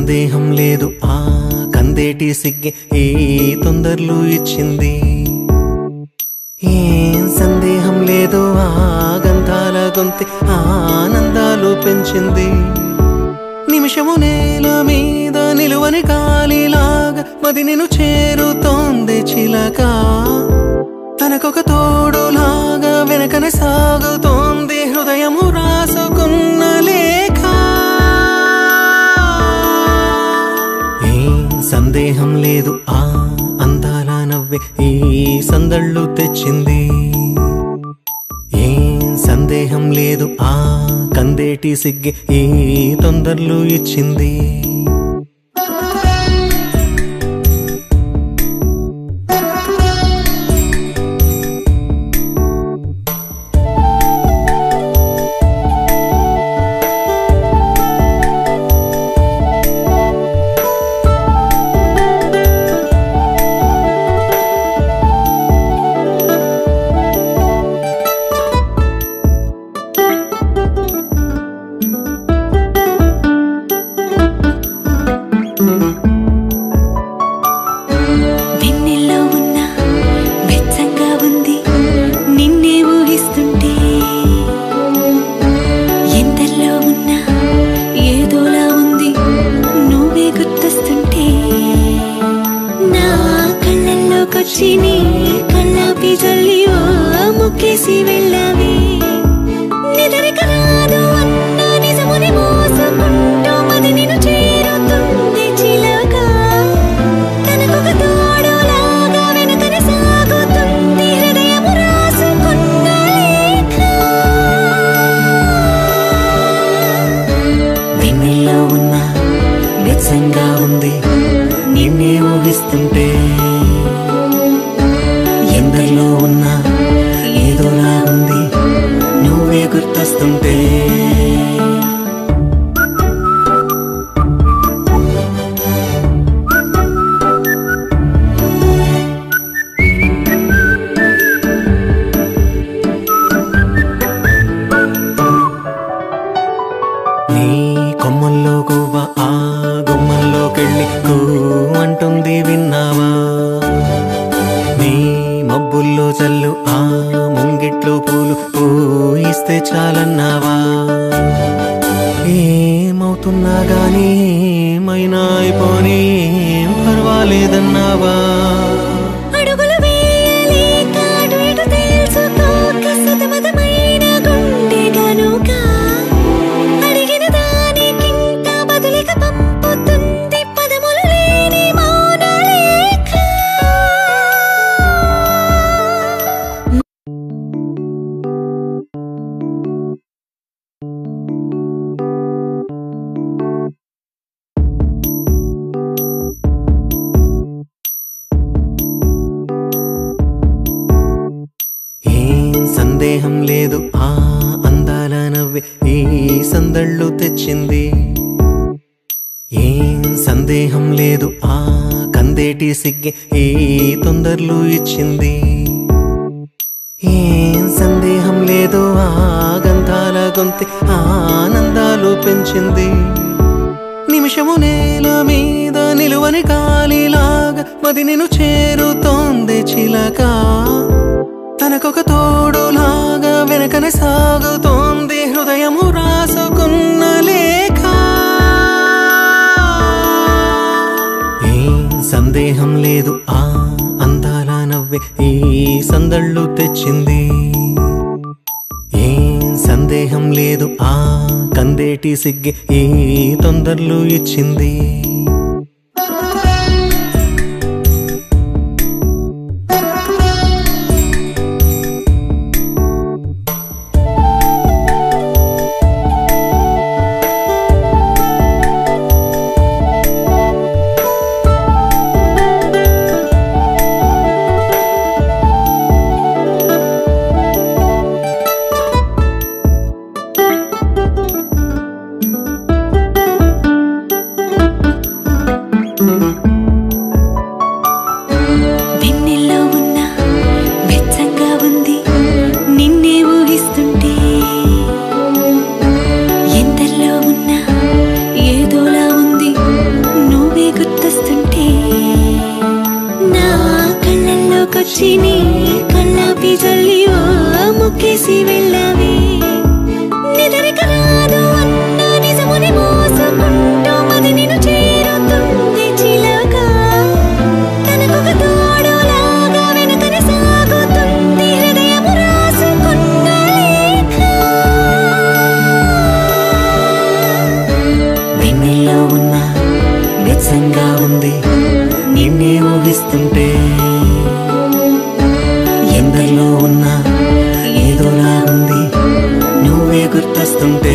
సందేహం లేదు ఆ కందేటి సిగ్గే ఈ తొందరలు ఇచ్చింది. ఏం సందేహం లేదు ఆ గంధాల గొంతి ఆనందాలు పెంచింది. నిమిషము నేల మీద నిలువని గాలిలాగా మది నిన్ను చేరుతోంది చిలక. తనకొక తోడులాగా వెనకనే సాగుతోంది హృదయము రాసుకున్న లేఖ. ఏం సందేహం లేదు ఆ అందాల నవ్వే ఈ సందళ్ళు తెచ్చింది. ఏం సందేహం లేదు ఆ కందేటి సిగ్గే ఈ తొందరలు ఇచ్చింది. కళ్ళాపి జల్లి ముక్కేసి వెళ్ళావి నిదరిక రాదు అన్న నిజముని మోసుకుంటూ మది నిన్ను చేరుతుంది చిలక. తనకొక తోడులాగా వెనకనే సాగుతుంది హృదయము రాసుకున్న లేఖ. వెన్నెల్లో ఉన్న వెచ్చంగా ఉంది నిన్నే ఊహిస్తుంటే. ఎందరిలో ఉన్నా ఏదోలా ఉంది నువ్వే గుర్తొస్తుంటే. నీ కొమ్మల్లో గువ్వ ఆ గుమ్మల్లోకెళ్ళి కూ అంటుంది విన్నావా. నీ మబ్బుల్లో చల్లు ఆ ముంగిట్లో పూలు పూయిస్తే చాలన్నావా. ఏమవుతున్నా గానీ ఏమైనా అయిపోనీ పర్వాలేదన్నావా. అడుగులు వేయలేక అటు ఇటు తెలుసుకోక సతమతమైన గుండె గనుక అడిగిన దానికింత బదులిక పంపుతుంది పదములు లేని మౌన లేఖ. ఏం సందేహం లేదు ఆ అందాల నవ్వే ఈ సందళ్ళు తెచ్చింది. ఏం సందేహం లేదు ఆ కందేటి సిగ్గే ఈ తొందరలు ఇచ్చింది. ఏం సందేహం లేదు ఆ గంధాల గొంతి ఆనందాలు పెంచింది. నిమిషము నేల మీద నిలువని గాలిలాగా మది నిన్ను చేరుతోంది చిలక. తనకొక తోడులాగా వెనకనే సాగుతోంది హృదయము రాసుకున్న లేఖ. ఏం సందేహం లేదు ఆ అందాల నవ్వే ఈ సందళ్ళు తెచ్చింది. ఏం సందేహం లేదు ఆ కందేటి సిగ్గే ఈ తొందరలు ఇచ్చింది. చేసి వెళ్ళావే నిద్రక రాదు అన్న నిజముని మోసుకుంటూ మది నిన్ను చేరుతుంది చిలక తనకొక తోడులాగా వెనకని సాగుతుంది హృదయము రాసుకున్న లేఖ వెన్నెల్లో ఉన్న వెచ్చంగా ఉంది నిన్నే ఊహిస్తుంటే ఎందరిలో ఉన్నా ఏదోలా ఉంది నువ్వే గుర్తొస్తుంటే